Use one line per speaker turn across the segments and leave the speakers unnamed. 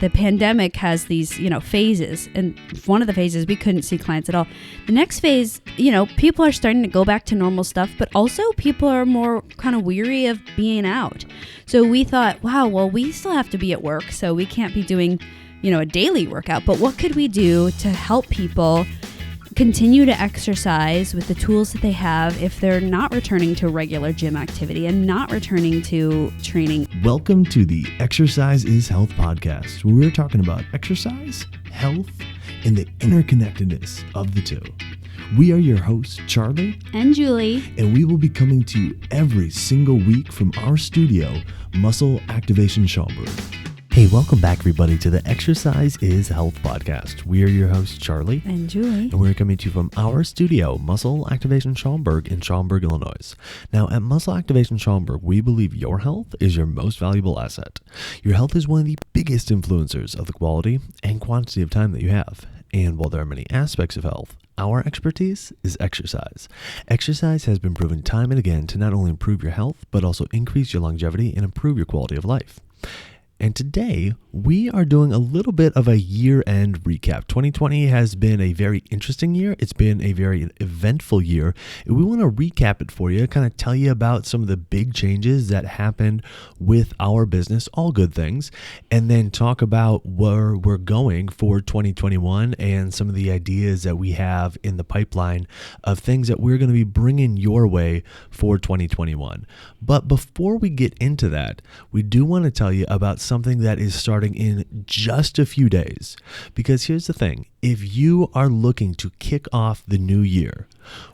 the pandemic has these, phases. And one of the phases, we couldn't see clients at all. The next phase, people are starting to go back to normal stuff, but also people are more kind of weary of being out. So we thought, wow, well, we still have to be at work, so we can't be doing, a daily workout. But what could we do to help people continue to exercise with the tools that they have if they're not returning to regular gym activity and not returning to training?
Welcome to the Exercise is Health podcast, where we're talking about exercise, health, and the interconnectedness of the two. We are your hosts, Charlie
and Julie,
and we will be coming to you every single week from our studio, Muscle Activation Schaumburg. Hey, welcome back, everybody, to the Exercise is Health podcast. We are your hosts, Charlie
and Julie,
and we're coming to you from our studio, Muscle Activation Schaumburg in Schaumburg, Illinois. Now, at Muscle Activation Schaumburg, we believe your health is your most valuable asset. Your health is one of the biggest influencers of the quality and quantity of time that you have. And while there are many aspects of health, our expertise is exercise. Exercise has been proven time and again to not only improve your health, but also increase your longevity and improve your quality of life. And today, we are doing a little bit of a year-end recap. 2020 has been a very interesting year. It's been a very eventful year. And we want to recap it for you, kind of tell you about some of the big changes that happened with our business, all good things, and then talk about where we're going for 2021 and some of the ideas that we have in the pipeline of things that we're going to be bringing your way for 2021. But before we get into that, we do want to tell you about something that is starting in just a few days. Because here's the thing, if you are looking to kick off the new year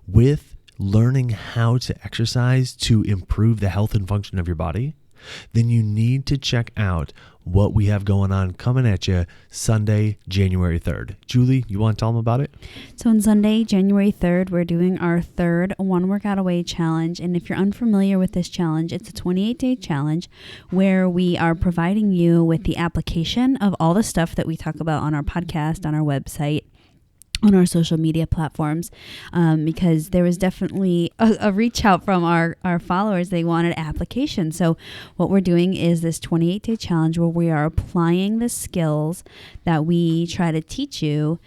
with learning how to exercise to improve the health and function of your body, then you need to check out what we have going on coming at you Sunday, January 3rd. Julie, you want to tell them about it?
So on Sunday, January 3rd, we're doing our third One Workout Away challenge. And if you're unfamiliar with this challenge, it's a 28-day challenge where we are providing you with the application of all the stuff that we talk about on our podcast, on our website, on our social media platforms, because there was definitely a reach out from our followers. They wanted application. So what we're doing is this 28-day challenge where we are applying the skills that we try to teach you,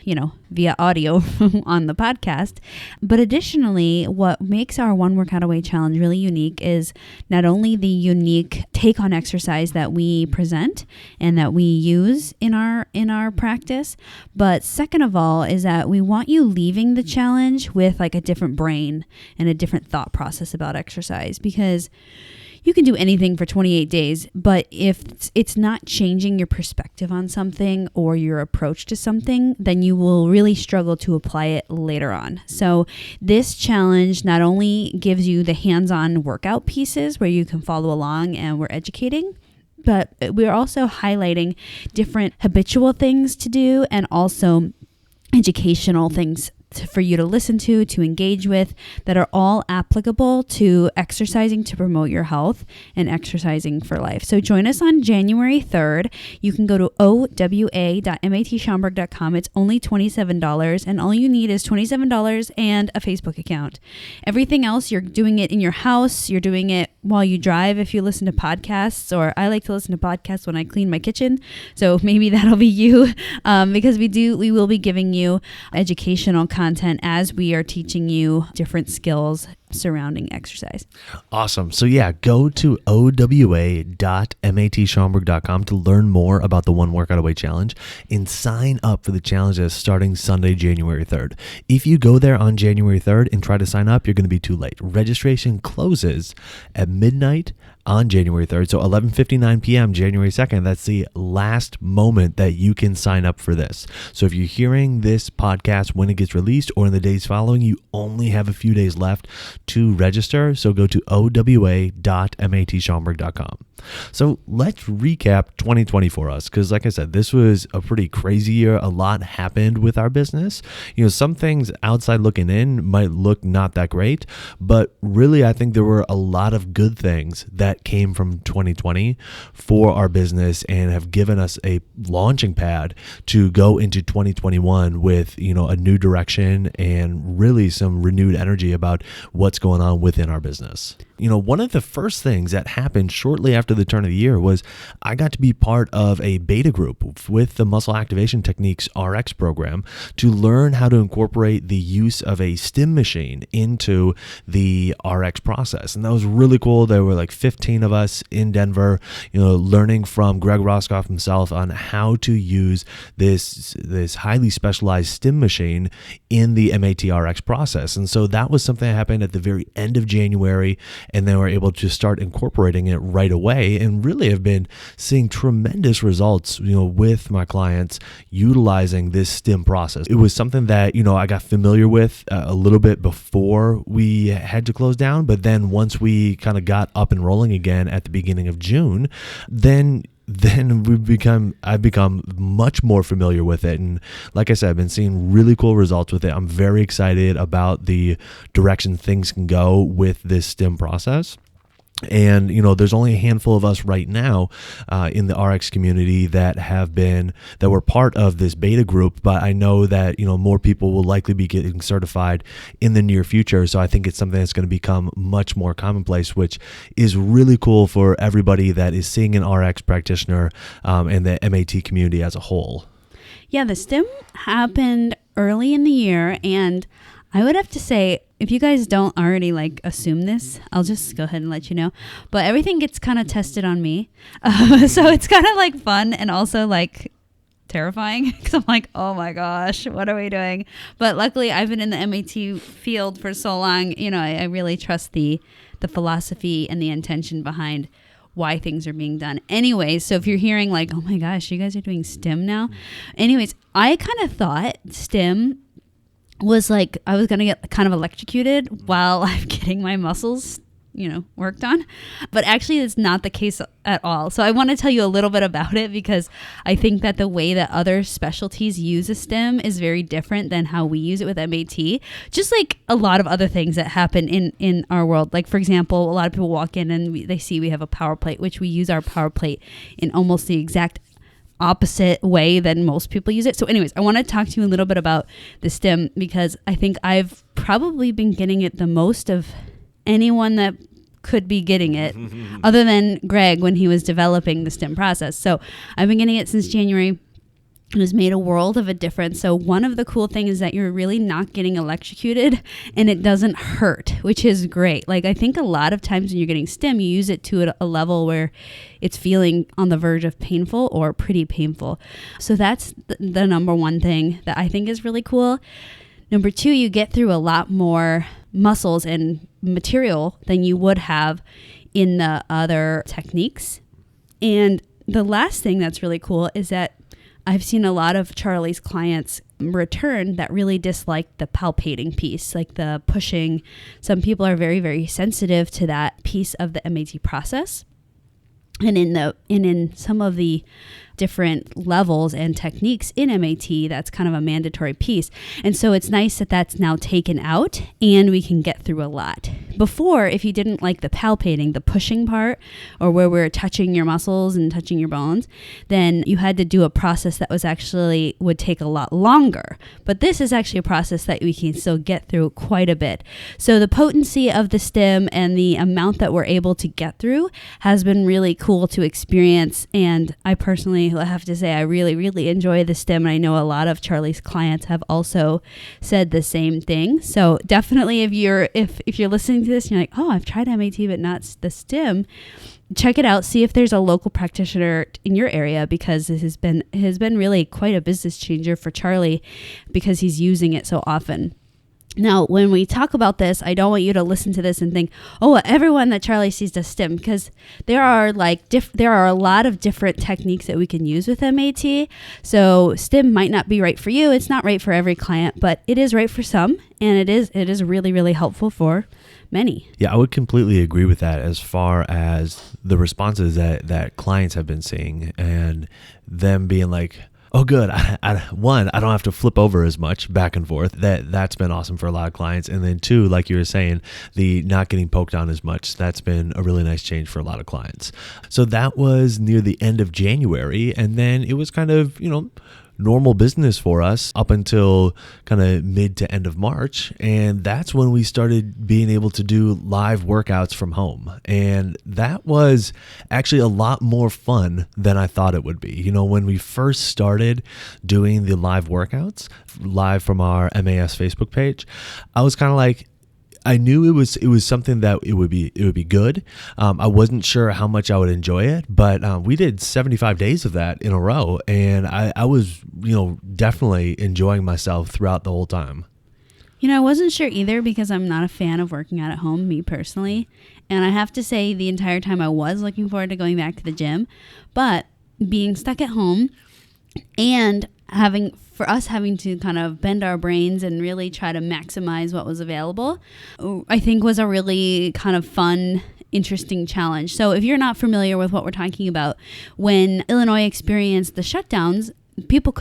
via audio on the podcast. But additionally, what makes our One Workout Away challenge really unique is not only the unique take on exercise that we present and that we use in our practice, but second of all is that we want you leaving the challenge with like a different brain and a different thought process about exercise, because you can do anything for 28 days, but if it's not changing your perspective on something or your approach to something, then you will really struggle to apply it later on. So this challenge not only gives you the hands-on workout pieces where you can follow along and we're educating, but we're also highlighting different habitual things to do and also educational things for you to listen to engage with, that are all applicable to exercising to promote your health and exercising for life. So join us on January 3rd. You can go to owa.matschaumburg.com. It's only $27, and all you need is $27 and a Facebook account. Everything else, you're doing it in your house. You're doing it while you drive if you listen to podcasts, or I like to listen to podcasts when I clean my kitchen. So maybe that'll be you, because we will be giving you educational content as we are teaching you different skills surrounding exercise.
Awesome. So yeah, go to owa.matschaumburg.com to learn more about the One Workout Away challenge and sign up for the challenge that's starting Sunday, January 3rd. If you go there on January 3rd and try to sign up, you're going to be too late. Registration closes at midnight on January 3rd. So 11:59 p.m. January 2nd, that's the last moment that you can sign up for this. So if you're hearing this podcast when it gets released or in the days following, you only have a few days left to register. So go to owa.matschaumburg.com. So let's recap 2020 for us, because like I said, this was a pretty crazy year. A lot happened with our business. Some things outside looking in might look not that great, but really I think there were a lot of good things that came from 2020 for our business and have given us a launching pad to go into 2021 with, a new direction and really some renewed energy about what's going on within our business. one of the first things that happened shortly after the turn of the year was I got to be part of a beta group with the Muscle Activation Techniques RX program to learn how to incorporate the use of a stim machine into the RX process. And that was really cool. There were like 15 of us in Denver, learning from Greg Roscoff himself on how to use this highly specialized stim machine in the MATRX process. And so that was something that happened at the very end of January, and they were able to start incorporating it right away and really have been seeing tremendous results, with my clients utilizing this stim process. It was something that, I got familiar with a little bit before we had to close down, but then once we kind of got up and rolling again at the beginning of June, then I've become much more familiar with it. And like I said, I've been seeing really cool results with it. I'm very excited about the direction things can go with this stim process. And, there's only a handful of us right now in the RX community that were part of this beta group, but I know that, more people will likely be getting certified in the near future. So I think it's something that's going to become much more commonplace, which is really cool for everybody that is seeing an RX practitioner and the MAT community as a whole.
Yeah, the stim happened early in the year, and I would have to say, if you guys don't already assume this, I'll just go ahead and let you know. But everything gets kind of tested on me. So it's kind of fun and also terrifying because I'm like, oh my gosh, what are we doing? But luckily I've been in the MAT field for so long, I really trust the philosophy and the intention behind why things are being done. Anyways, so if you're hearing oh my gosh, you guys are doing stim now. Anyways, I kind of thought stim was I was going to get kind of electrocuted while I'm getting my muscles, worked on. But actually, it's not the case at all. So I want to tell you a little bit about it because I think that the way that other specialties use a stim is very different than how we use it with MAT. Just like a lot of other things that happen in our world. Like, for example, a lot of people walk in and they see we have a power plate, which we use our power plate in almost the exact opposite way than most people use it. So anyways, I want to talk to you a little bit about the stim because I think I've probably been getting it the most of anyone that could be getting it other than Greg when he was developing the stim process. So I've been getting it since January. It has made a world of a difference. So one of the cool things is that you're really not getting electrocuted and it doesn't hurt, which is great. I think a lot of times when you're getting stim, you use it to a level where it's feeling on the verge of painful or pretty painful. So that's the number one thing that I think is really cool. Number two, you get through a lot more muscles and material than you would have in the other techniques. And the last thing that's really cool is that I've seen a lot of Charlie's clients return that really dislike the palpating piece, the pushing. Some people are very, very sensitive to that piece of the MAT process. And in some of the different levels and techniques in MAT, that's kind of a mandatory piece. And so it's nice that that's now taken out and we can get through a lot. Before, if you didn't like the palpating, the pushing part, or where we're touching your muscles and touching your bones, then you had to do a process that would take a lot longer. But this is actually a process that we can still get through quite a bit. So the potency of the stim and the amount that we're able to get through has been really cool to experience. And I personally have to say I really, really enjoy the stim. And I know a lot of Charlie's clients have also said the same thing. So definitely if you're listening to this and you're like, oh, I've tried MAT but not the stim, check it out. See if there's a local practitioner in your area because this has been really quite a business changer for Charlie because he's using it so often. Now, when we talk about this, I don't want you to listen to this and think, oh, everyone that Charlie sees does stim, because there are a lot of different techniques that we can use with MAT. So stim might not be right for you. It's not right for every client, but it is right for some, and it is really, really helpful for many.
Yeah, I would completely agree with that as far as the responses that clients have been seeing and them being like, oh, good. I don't have to flip over as much back and forth. That's been awesome for a lot of clients. And then two, like you were saying, the not getting poked on as much, that's been a really nice change for a lot of clients. So that was near the end of January. And then it was kind of, normal business for us up until kind of mid to end of March. And that's when we started being able to do live workouts from home. And that was actually a lot more fun than I thought it would be. You know, when we first started doing the live workouts live from our MAS Facebook page, I was kind of like, I knew it was something that it would be good. I wasn't sure how much I would enjoy it, but we did 75 days of that in a row, and I was, definitely enjoying myself throughout the whole time.
I wasn't sure either because I'm not a fan of working out at home, me personally. And I have to say the entire time I was looking forward to going back to the gym, but being stuck at home and having to kind of bend our brains and really try to maximize what was available, I think was a really kind of fun, interesting challenge. So if you're not familiar with what we're talking about, when Illinois experienced the shutdowns, people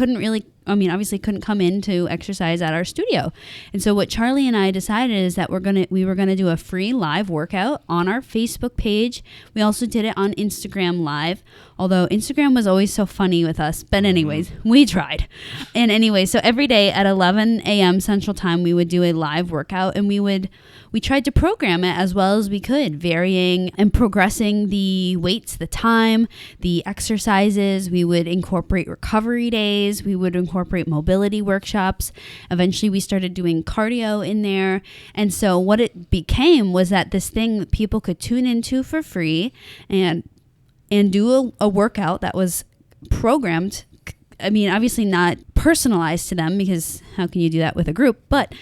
obviously couldn't come in to exercise at our studio. And so what Charlie and I decided is that we were going to do a free live workout on our Facebook page. We also did it on Instagram Live, although Instagram was always so funny with us. But anyways, we tried. And anyway, so every day at 11 a.m. Central Time, we would do a live workout, and we tried to program it as well as we could, varying and progressing the weights, the time, the exercises. We would incorporate recovery days. We would incorporate mobility workshops. Eventually, we started doing cardio in there. And so what it became was that this thing that people could tune into for free and do a workout that was programmed. Obviously not personalized to them, because how can you do that with a group, but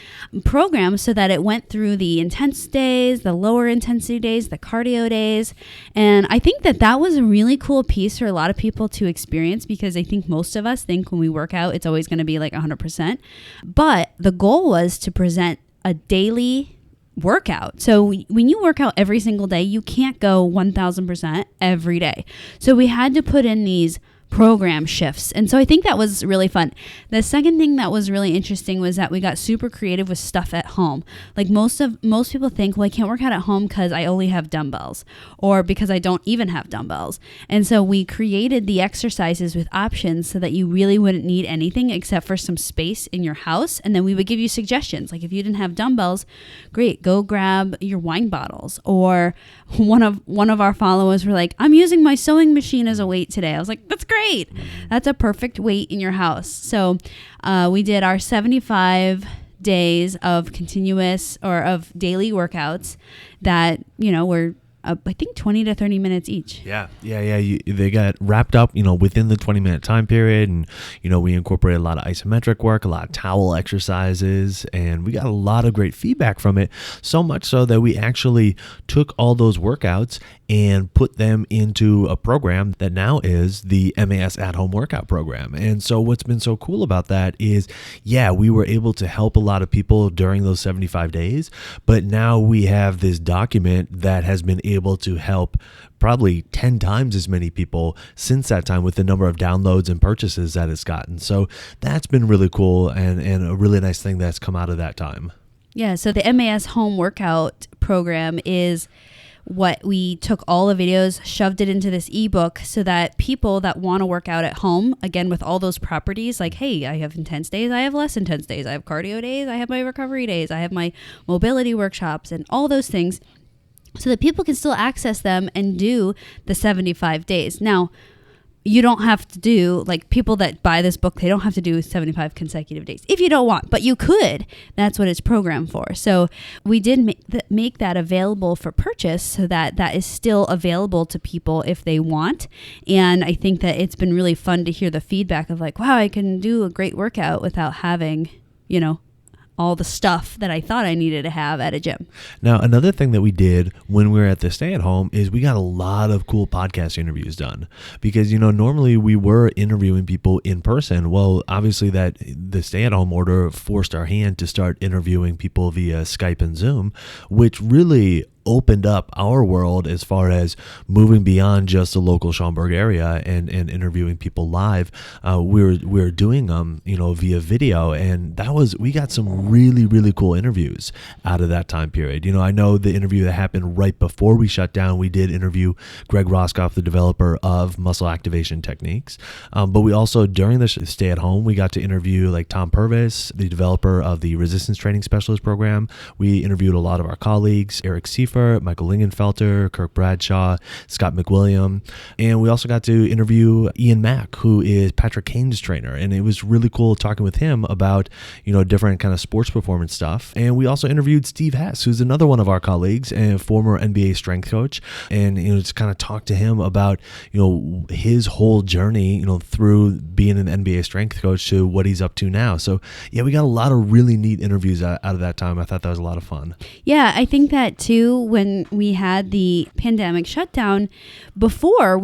programmed so that it went through the intense days, the lower intensity days, the cardio days. And I think that was a really cool piece for a lot of people to experience, because I think most of us think when we work out, it's always going to be like 100%. But the goal was to present a daily workout. So when you work out every single day, you can't go 1000% every day. So we had to put in these program shifts. And so I think that was really fun. The second thing that was really interesting was that we got super creative with stuff at home. Like most people think, well, I can't work out at home because I only have dumbbells, or because I don't even have dumbbells. And so we created the exercises with options so that you really wouldn't need anything except for some space in your house. And then we would give you suggestions. Like if you didn't have dumbbells, great, go grab your wine bottles. Or one of our followers were like, I'm using my sewing machine as a weight today. I was like, that's great. That's a perfect weight in your house. So we did our 75 days of continuous or of daily workouts that, were I think 20 to 30 minutes each.
Yeah. They got wrapped up, within the 20-minute time period. And, we incorporated a lot of isometric work, a lot of towel exercises, and we got a lot of great feedback from it. So much so that we actually took all those workouts and put them into a program that now is the MAS at-home workout program. And so what's been so cool about that is, we were able to help a lot of people during those 75 days, but now we have this document that has been able to help probably 10 times as many people since that time with the number of downloads and purchases that it's gotten. So that's been really cool and a really nice thing that's come out of that time.
Yeah, so the MAS home workout program is what we took all the videos, shoved it into this ebook so that people that want to work out at home, again, with all those properties, like, hey, I have intense days, I have less intense days, I have cardio days, I have my recovery days, I have my mobility workshops and all those things, so that people can still access them and do the 75 days. Now, you don't have to do, like, people that buy this book, they don't have to do 75 consecutive days if you don't want, but you could. That's what it's programmed for. So we did make that available for purchase so that is still available to people if they want. And I think that it's been really fun to hear the feedback of like, wow, I can do a great workout without having, all the stuff that I thought I needed to have at a gym.
Now, another thing that we did when we were at the stay-at-home is we got a lot of cool podcast interviews done because, normally we were interviewing people in person. Well, obviously that the stay-at-home order forced our hand to start interviewing people via Skype and Zoom, which really opened up our world as far as moving beyond just the local Schaumburg area and interviewing people live. We were doing them, via video, and we got some really, really cool interviews out of that time period. I know the interview that happened right before we shut down, we did interview Greg Roskoff, the developer of Muscle Activation Techniques. But we also, during the stay at home, we got to interview like Tom Purvis, the developer of the Resistance Training Specialist program. We interviewed a lot of our colleagues, Eric Seifert, Michael Lingenfelter, Kirk Bradshaw, Scott McWilliam. And we also got to interview Ian Mack, who is Patrick Kane's trainer. And it was really cool talking with him about, different kind of sports performance stuff. And we also interviewed Steve Hess, who's another one of our colleagues and former NBA strength coach. And, just kind of talked to him about, his whole journey, through being an NBA strength coach to what he's up to now. So yeah, we got a lot of really neat interviews out of that time. I thought that was a lot of fun.
Yeah, I think that too, when we had the pandemic shutdown, before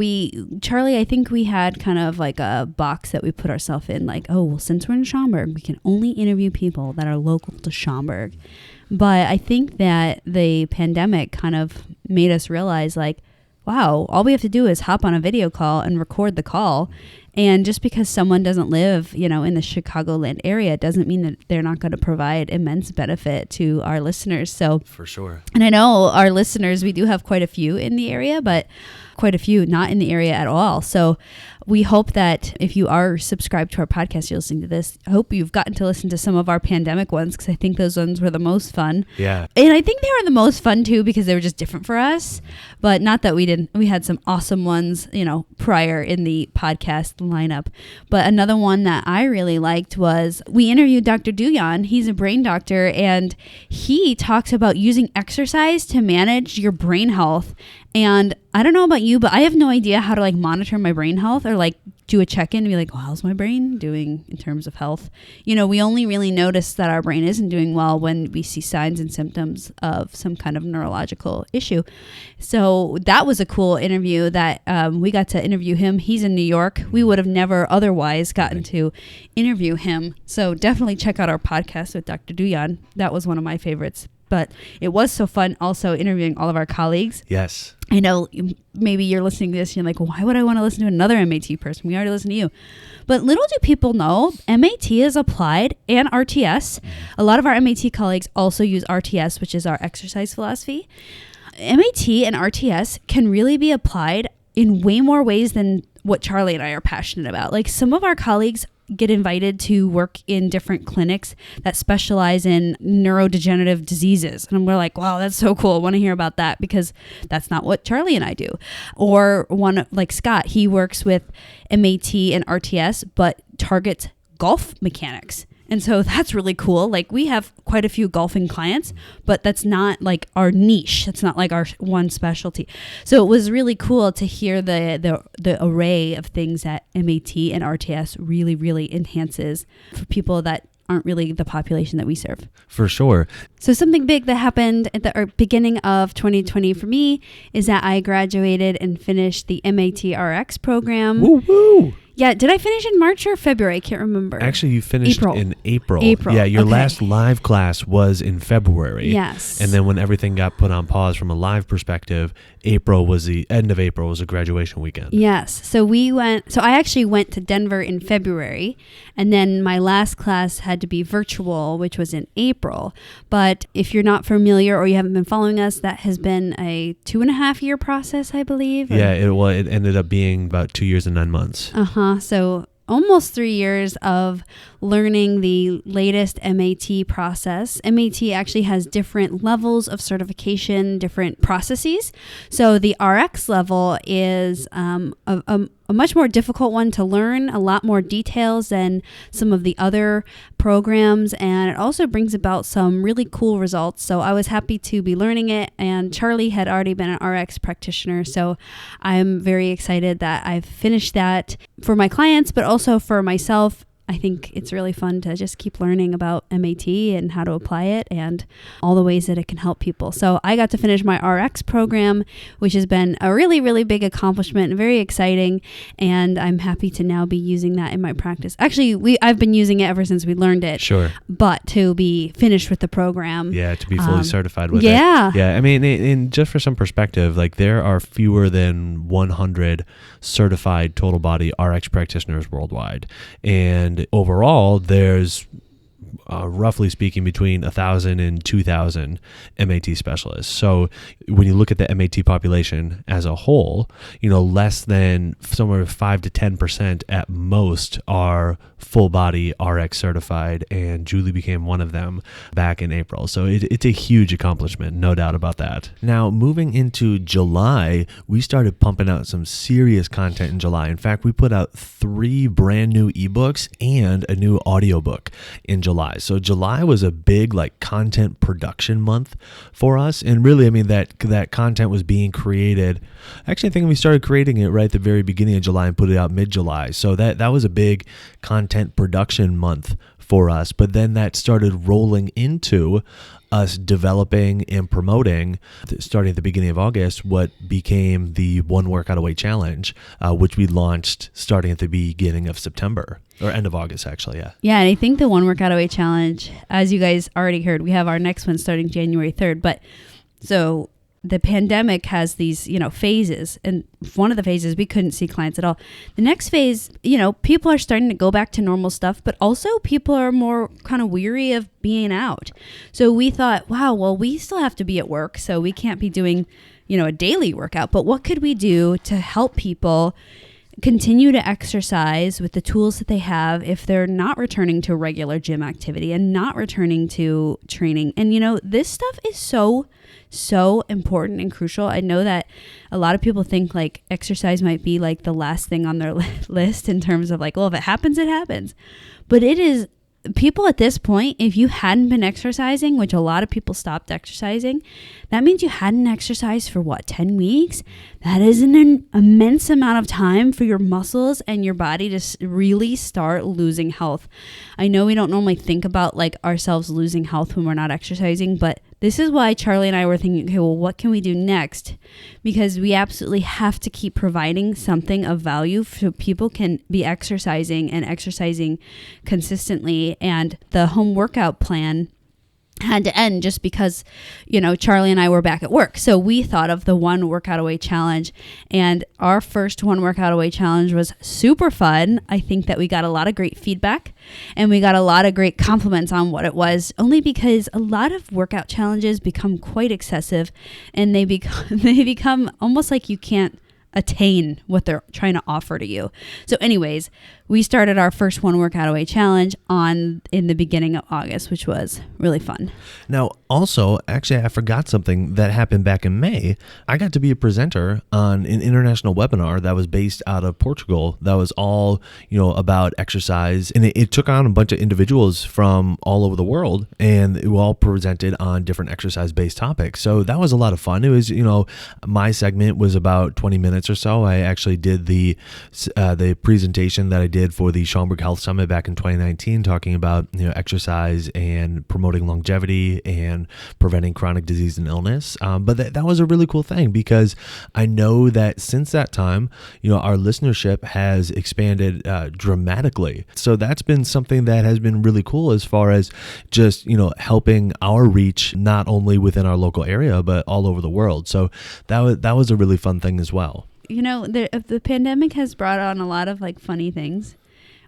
Charlie, I think we had kind of like a box that we put ourselves in, like, oh, well, since we're in Schaumburg, we can only interview people that are local to Schaumburg. But I think that the pandemic kind of made us realize, like, wow, all we have to do is hop on a video call and record the call. And just because someone doesn't live, in the Chicagoland area doesn't mean that they're not going to provide immense benefit to our listeners. So
for sure.
And I know our listeners, we do have quite a few in the area, but quite a few not in the area at all. So we hope that if you are subscribed to our podcast, you're listening to this. I hope you've gotten to listen to some of our pandemic ones, because I think those ones were the most fun.
Yeah.
And I think they were the most fun too, because they were just different for us. But not that we had some awesome ones, prior in the podcast lineup. But another one that I really liked was we interviewed Dr. Duyan. He's a brain doctor, and he talks about using exercise to manage your brain health. And I don't know about you, but I have no idea how to like monitor my brain health or like do a check-in and be like, well, how's my brain doing in terms of health? We only really notice that our brain isn't doing well when we see signs and symptoms of some kind of neurological issue. So that was a cool interview that we got to interview him. He's in New York. We would have never otherwise gotten to interview him. So definitely check out our podcast with Dr. Duyan. That was one of my favorites. But it was so fun also interviewing all of our colleagues.
Yes.
I know maybe you're listening to this and you're like, well, why would I want to listen to another MAT person? We already listened to you. But little do people know, MAT is applied and RTS. A lot of our MAT colleagues also use RTS, which is our exercise philosophy. MAT and RTS can really be applied in way more ways than what Charlie and I are passionate about. Like, some of our colleagues get invited to work in different clinics that specialize in neurodegenerative diseases. And we're like, wow, that's so cool. I want to hear about that, because that's not what Charlie and I do. Or one like Scott, he works with MAT and RTS, but targets golf mechanics. And so that's really cool. Like, we have quite a few golfing clients, but that's not like our niche. That's not like our one specialty. So it was really cool to hear the array of things that MAT and RTS really, really enhances for people that aren't really the population that we serve.
For sure.
So something big that happened at the beginning of 2020 for me is that I graduated and finished the MAT RX program.
Woo woo!
Yeah, did I finish in March or February? I can't remember.
Actually, you finished in April.
April.
Yeah, your
Okay.
last live class was in February.
Yes.
And then when everything got put on pause from a live perspective, April was the end of April was a graduation weekend.
Yes. So I actually went to Denver in February, and then my last class had to be virtual, which was in April. But if you're not familiar or you haven't been following us, that has been a 2.5 year process, I believe.
Yeah, it ended up being about 2 years and 9 months.
So almost 3 years of learning the latest MAT process. MAT actually has different levels of certification, different processes. So the RX level is a much more difficult one to learn, a lot more details than some of the other programs, and it also brings about some really cool results. So I was happy to be learning it, and Charlie had already been an RX practitioner, so I'm very excited that I've finished that for my clients, but also for myself. I think it's really fun to just keep learning about MAT and how to apply it and all the ways that it can help people. So I got to finish my RX program, which has been a really, really big accomplishment and very exciting. And I'm happy to now be using that in my practice. Actually, I've been using it ever since we learned it.
Sure.
But to be finished with the program.
Yeah, to be fully certified with it.
Yeah.
I mean, and just for some perspective, like there are fewer than 100 certified total body RX practitioners worldwide. And overall, there's roughly speaking between 1,000 and 2,000 MAT specialists. So when you look at the MAT population as a whole, less than somewhere 5 to 10% at most are full body RX certified, and Julie became one of them back in April. So it's a huge accomplishment, no doubt about that. Now, moving into July, we started pumping out some serious content in July. In fact, we put out 3 brand new ebooks and a new audiobook in July. So July was a big content production month for us. And really, I mean, that content was being created. Actually, I think we started creating it right at the very beginning of July and put it out mid-July. So that was a big content production month for us. But then that started rolling into us developing and promoting, starting at the beginning of August, what became the One Workout Away Challenge, which we launched starting at the beginning of September, or end of August, actually, yeah.
Yeah, and I think the One Workout Away Challenge, as you guys already heard, we have our next one starting January 3rd. But so the pandemic has these, phases. And one of the phases, we couldn't see clients at all. The next phase, people are starting to go back to normal stuff, but also people are more kind of weary of being out. So we thought, wow, well, we still have to be at work, so we can't be doing, a daily workout. But what could we do to help people continue to exercise with the tools that they have if they're not returning to regular gym activity and not returning to training? And, this stuff is so important and crucial. I know that a lot of people think exercise might be the last thing on their list in terms of well, if it happens, it happens. But it is, people at this point, if you hadn't been exercising, which a lot of people stopped exercising, that means you hadn't exercised for 10 weeks? That is an immense amount of time for your muscles and your body to really start losing health. I know we don't normally think about ourselves losing health when we're not exercising, but this is why Charlie and I were thinking, okay, well, what can we do next? Because we absolutely have to keep providing something of value so people can be exercising and exercising consistently. And the home workout plan had to end just because, Charlie and I were back at work. So we thought of the One Workout Away Challenge, and our first One Workout Away Challenge was super fun. I think that we got a lot of great feedback and we got a lot of great compliments on what it was, only because a lot of workout challenges become quite excessive and they become almost like you can't attain what they're trying to offer to you. So anyways, we started our first One Workout Away Challenge in the beginning of August, which was really fun.
Now, also, actually, I forgot something that happened back in May. I got to be a presenter on an international webinar that was based out of Portugal that was all, about exercise. And it took on a bunch of individuals from all over the world, and we all presented on different exercise-based topics. So that was a lot of fun. It was, my segment was about 20 minutes or so. I actually did the presentation that I did for the Schaumburg Health Summit back in 2019, talking about exercise and promoting longevity and preventing chronic disease and illness. But that was a really cool thing, because I know that since that time, our listenership has expanded dramatically. So that's been something that has been really cool as far as just helping our reach not only within our local area but all over the world. So that was a really fun thing as well.
The pandemic has brought on a lot of funny things.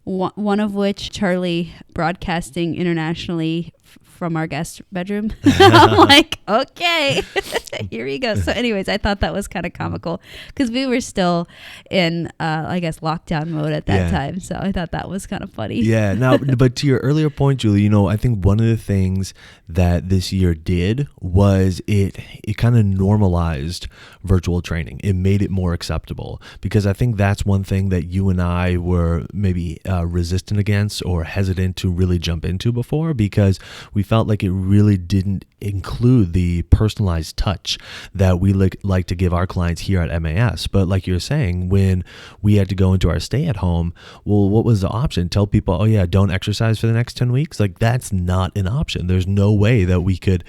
One of which, Charlie broadcasting internationally from our guest bedroom. I'm like, okay, here you go. So anyways, I thought that was kind of comical because we were still in, lockdown mode at that time. So I thought that was kind of funny.
Yeah. Now, but to your earlier point, Julie, I think one of the things that this year did was it kind of normalized virtual training. It made it more acceptable, because I think that's one thing that you and I were maybe resistant against or hesitant to really jump into before, because we felt like it really didn't include the personalized touch that we like to give our clients here at MAS. But like you're saying, when we had to go into our stay at home, well, what was the option? Tell people, oh yeah, don't exercise for the next 10 weeks. Like, that's not an option. There's no way that we could,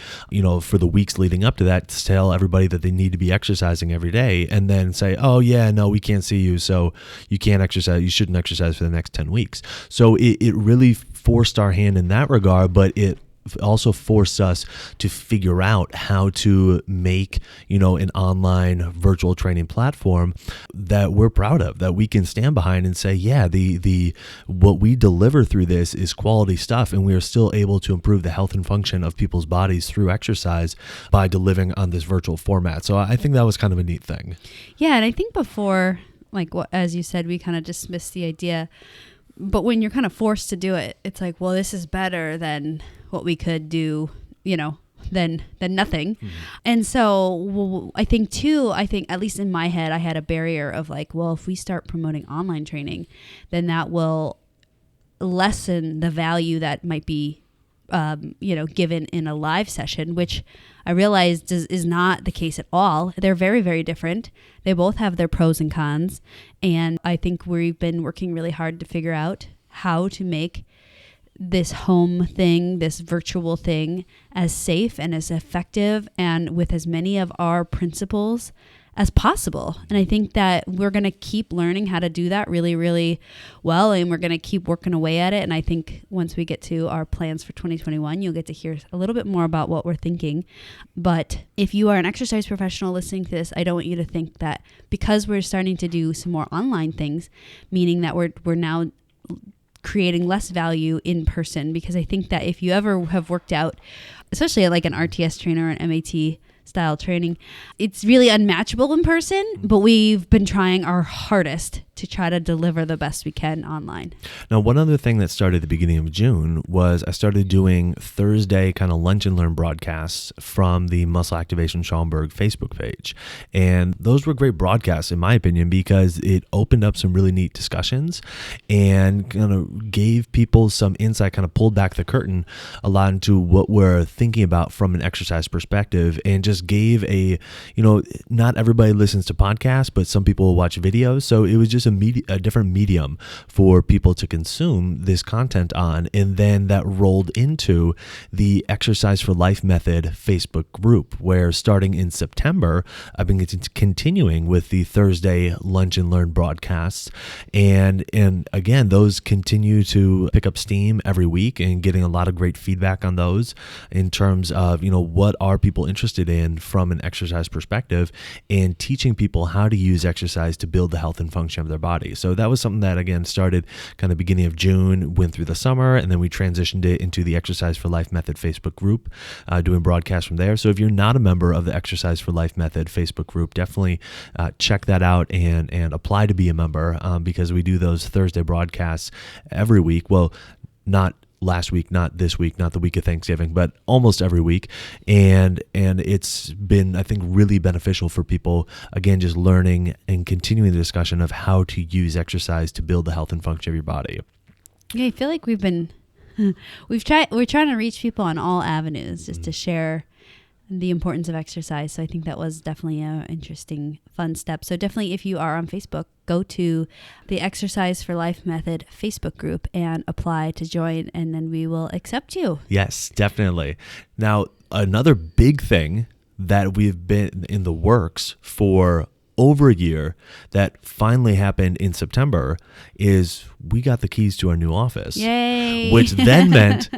for the weeks leading up to that, tell everybody that they need to be exercising every day and then say, oh yeah, no, we can't see you, so you can't exercise. You shouldn't exercise for the next 10 weeks. So it really forced our hand in that regard, but it also forced us to figure out how to make, an online virtual training platform that we're proud of, that we can stand behind and say, yeah, the what we deliver through this is quality stuff, and we are still able to improve the health and function of people's bodies through exercise by delivering on this virtual format. So I think that was kind of a neat thing.
Yeah, and I think before, as you said, we kind of dismissed the idea. But when you're kind of forced to do it, it's like, well, this is better than what we could do, than nothing. Mm-hmm. And so I think at least in my head, I had a barrier of like, well, if we start promoting online training, then that will lessen the value that might be, given in a live session, which I realized is not the case at all. They're very, very different. They both have their pros and cons. And I think we've been working really hard to figure out how to make this home thing, this virtual thing, as safe and as effective and with as many of our principles as possible. And I think that we're going to keep learning how to do that really, really well. And we're going to keep working away at it. And I think once we get to our plans for 2021, you'll get to hear a little bit more about what we're thinking. But if you are an exercise professional listening to this, I don't want you to think that because we're starting to do some more online things, meaning that we're now creating less value in person. Because I think that if you ever have worked out, especially like an RTS trainer or an MAT style training, it's really unmatchable in person, but we've been trying our hardest to try to deliver the best we can online.
Now, one other thing that started at the beginning of June was I started doing Thursday kind of lunch and learn broadcasts from the Muscle Activation Schaumburg Facebook page. And those were great broadcasts, in my opinion, because it opened up some really neat discussions and kind of gave people some insight, kind of pulled back the curtain a lot into what we're thinking about from an exercise perspective, and just gave not everybody listens to podcasts, but some people will watch videos. So it was just a different medium for people to consume this content on. And then that rolled into the Exercise for Life Method Facebook group, where starting in September, I've been continuing with the Thursday Lunch and Learn broadcasts. And again, those continue to pick up steam every week and getting a lot of great feedback on those in terms of, what are people interested in from an exercise perspective, and teaching people how to use exercise to build the health and function of their body. So that was something that, again, started kind of beginning of June, went through the summer, and then we transitioned it into the Exercise for Life Method Facebook group, doing broadcasts from there. So if you're not a member of the Exercise for Life Method Facebook group, definitely check that out and apply to be a member, because we do those Thursday broadcasts every week. Well, not last week, not this week, not the week of Thanksgiving, but almost every week. And it's been, I think, really beneficial for people, again, just learning and continuing the discussion of how to use exercise to build the health and function of your body.
Yeah, I feel like we're trying to reach people on all avenues just to share the importance of exercise. So I think that was definitely an interesting, fun step. So definitely, if you are on Facebook, go to the Exercise for Life Method Facebook group and apply to join, and then we will accept you.
Yes, definitely. Now, another big thing that we've been in the works for over a year that finally happened in September is we got the keys to our new office.
Yay!
Which then meant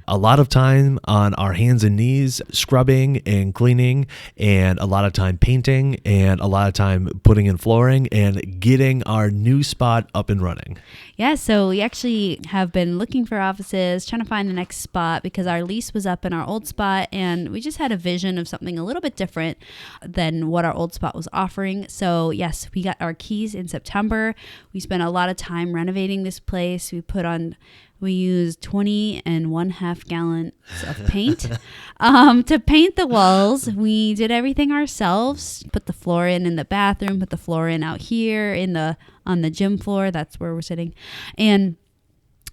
a lot of time on our hands and knees scrubbing and cleaning, and a lot of time painting, and a lot of time putting in flooring and getting our new spot up and running.
Yeah, so we actually have been looking for offices, trying to find the next spot, because our lease was up in our old spot, and we just had a vision of something a little bit different than what our old spot was offering. So yes, we got our keys in September. We spent a lot of time renovating this place. We used 20.5 gallons of paint to paint the walls. We did everything ourselves. Put the floor in the bathroom. Put the floor in out here on the gym floor. That's where we're sitting, and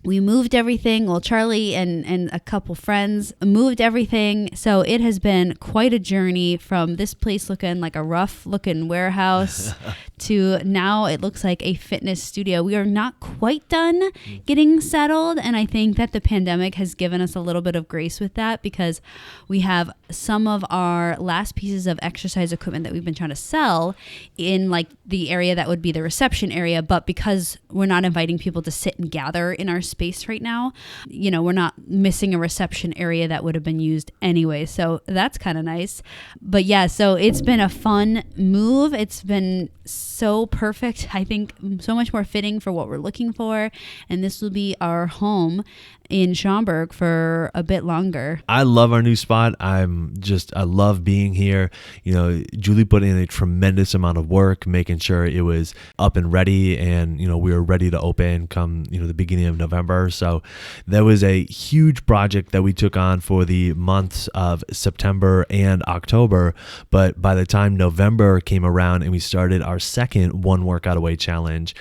We moved everything. Well, Charlie and a couple friends moved everything. So it has been quite a journey from this place looking like a rough looking warehouse to now it looks like a fitness studio. We are not quite done getting settled. And I think that the pandemic has given us a little bit of grace with that, because we have some of our last pieces of exercise equipment that we've been trying to sell in like the area that would be the reception area. But because we're not inviting people to sit and gather in our space right now, we're not missing a reception area that would have been used anyway. So that's kind of nice. But yeah, so it's been a fun move. It's been so perfect. I think so much more fitting for what we're looking for. And this will be our home in Schaumburg for a bit longer.
I love our new spot. I love being here. Julie put in a tremendous amount of work making sure it was up and ready, and we were ready to open come the beginning of November. So that was a huge project that we took on for the months of September and October. But by the time November came around and we started our second one workout away challenge,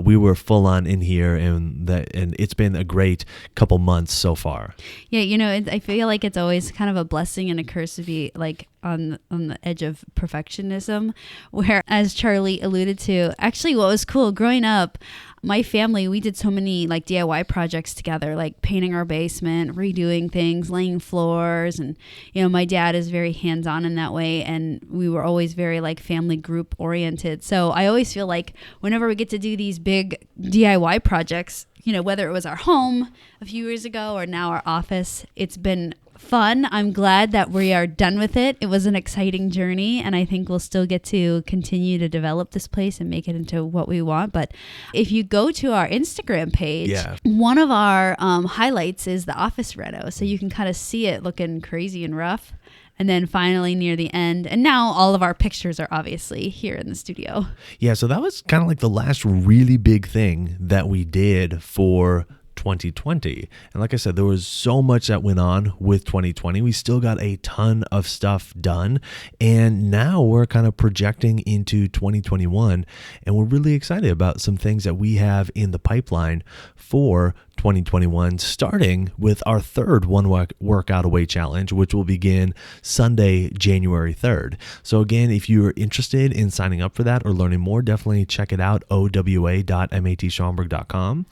we were full on in here, and it's been a great couple months so far.
Yeah, I feel like it's always kind of a blessing and a curse to be like on the edge of perfectionism, where, as Charlie alluded to, actually what was cool growing up, my family, we did so many like DIY projects together, like painting our basement, redoing things, laying floors. And, my dad is very hands-on in that way. And we were always very like family group oriented. So I always feel like whenever we get to do these big DIY projects, whether it was our home a few years ago or now our office, it's been fun. I'm glad that we are done with it. It was an exciting journey, and I think we'll still get to continue to develop this place and make it into what we want. But if you go to our Instagram page, one of our highlights is the office reno. So you can kind of see it looking crazy and rough. And then finally near the end, and now all of our pictures are obviously here in the studio.
Yeah, so that was kind of like the last really big thing that we did for 2020. And like I said, there was so much that went on with 2020. We still got a ton of stuff done. And now we're kind of projecting into 2021. And we're really excited about some things that we have in the pipeline for 2021, starting with our third one workout away challenge, which will begin Sunday, January 3rd. So again, if you're interested in signing up for that or learning more, definitely check it out, owa.matschaumburg.com.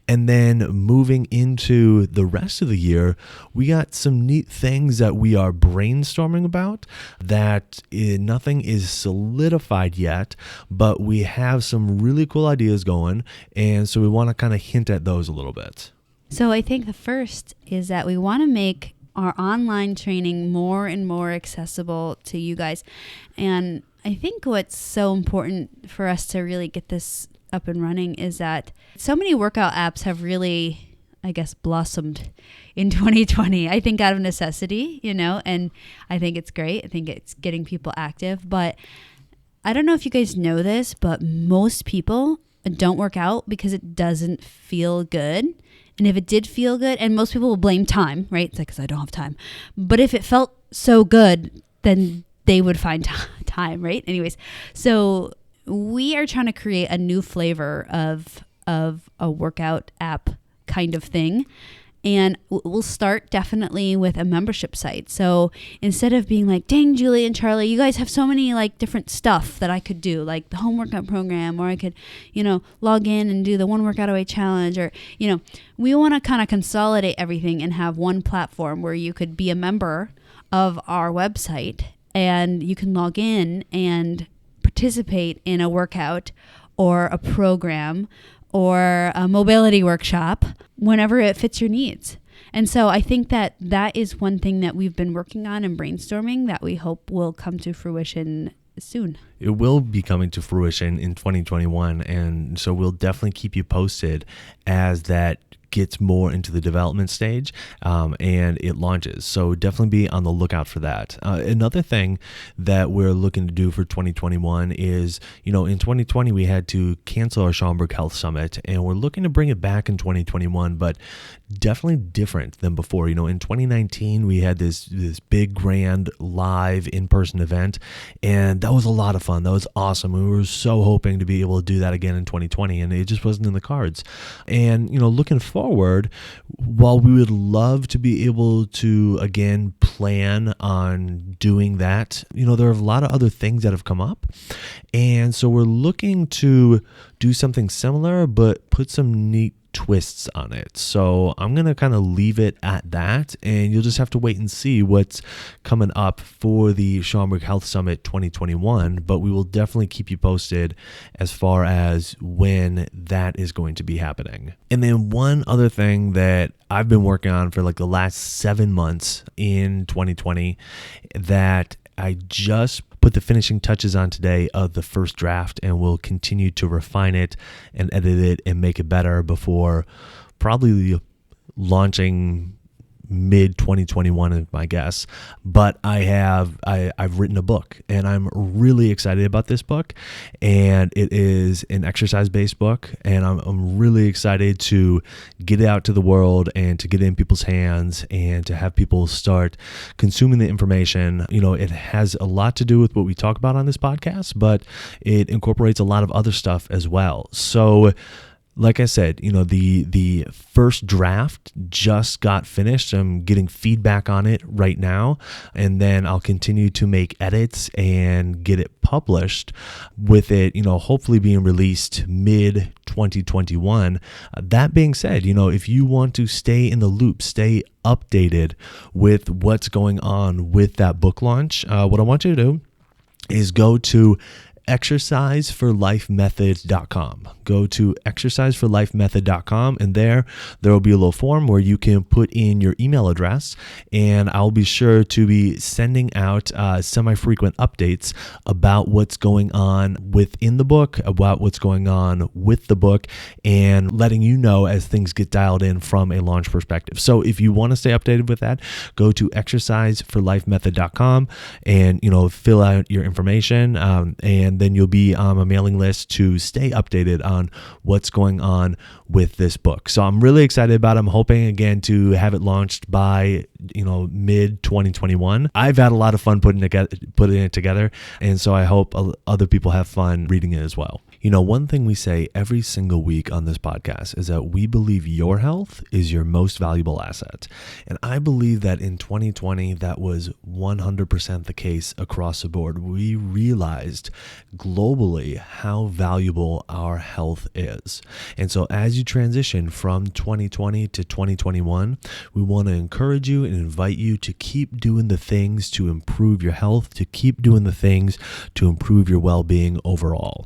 And then moving into the rest of the year, we got some neat things that we are brainstorming about that nothing is solidified yet, but we have some really cool ideas going. And so we want to kind of hint at those a little bit.
So I think the first is that we want to make our online training more and more accessible to you guys. And I think what's so important for us to really get this up and running is that so many workout apps have really, I guess, blossomed in 2020. I think out of necessity, and I think it's great. I think it's getting people active. But I don't know if you guys know this, but most people don't work out because it doesn't feel good. And if it did feel good, and most people will blame time, right? It's like, because I don't have time. But if it felt so good, then they would find time, right? Anyways, so we are trying to create a new flavor of a workout app kind of thing. And we'll start definitely with a membership site. So instead of being like, dang, Julie and Charlie, you guys have so many like different stuff that I could do, like the home workout program, or I could, log in and do the one workout away challenge, or, we want to kind of consolidate everything and have one platform where you could be a member of our website and you can log in and participate in a workout or a program or a mobility workshop whenever it fits your needs. And so I think that is one thing that we've been working on and brainstorming that we hope will come to fruition soon.
It will be coming to fruition in 2021. And so we'll definitely keep you posted as that gets more into the development stage and it launches. So definitely be on the lookout for that. Another thing that we're looking to do for 2021 is, in 2020 we had to cancel our Schaumburg Health Summit, and we're looking to bring it back in 2021, but definitely different than before. In 2019 we had this big grand live in-person event, and that was a lot of fun. That was awesome. We were so hoping to be able to do that again in 2020, and it just wasn't in the cards. And looking forward, forward, while we would love to be able to, again, plan on doing that, there are a lot of other things that have come up. And so we're looking to do something similar, but put some neat twists on it. So I'm going to kind of leave it at that, and you'll just have to wait and see what's coming up for the Schaumburg Health Summit 2021, but we will definitely keep you posted as far as when that is going to be happening. And then one other thing that I've been working on for like the last 7 months in 2020 that I just put the finishing touches on today of the first draft, and we'll continue to refine it and edit it and make it better before probably launching mid 2021 is my guess. But I've written a book, and I'm really excited about this book, and it is an exercise-based book, and I'm really excited to get it out to the world and to get it in people's hands and to have people start consuming the information. It has a lot to do with what we talk about on this podcast, but it incorporates a lot of other stuff as well. So like I said, the first draft just got finished. I'm getting feedback on it right now, and then I'll continue to make edits and get it published with it, hopefully being released mid 2021. That being said, if you want to stay in the loop, stay updated with what's going on with that book launch, what I want you to do is go to exerciseforlifemethod.com. Go to exerciseforlifemethod.com, and there will be a little form where you can put in your email address, and I'll be sure to be sending out semi-frequent updates about what's going on within the book, about what's going on with the book, and letting you know as things get dialed in from a launch perspective. So if you want to stay updated with that, go to exerciseforlifemethod.com and fill out your information, and then you'll be on a mailing list to stay updated on what's going on with this book. So I'm really excited about it. I'm hoping again to have it launched by mid 2021. I've had a lot of fun putting it together, and so I hope other people have fun reading it as well. One thing we say every single week on this podcast is that we believe your health is your most valuable asset. And I believe that in 2020, that was 100% the case across the board. We realized globally how valuable our health is. And so as you transition from 2020 to 2021, we want to encourage you and invite you to keep doing the things to improve your health, to keep doing the things to improve your well-being overall.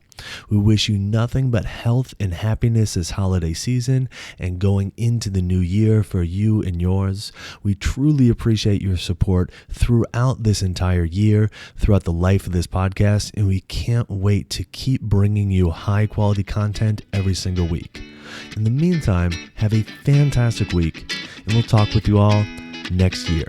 We wish you nothing but health and happiness this holiday season and going into the new year for you and yours. We truly appreciate your support throughout this entire year, throughout the life of this podcast, and we can't wait to keep bringing you high quality content every single week. In the meantime, have a fantastic week, and we'll talk with you all next year.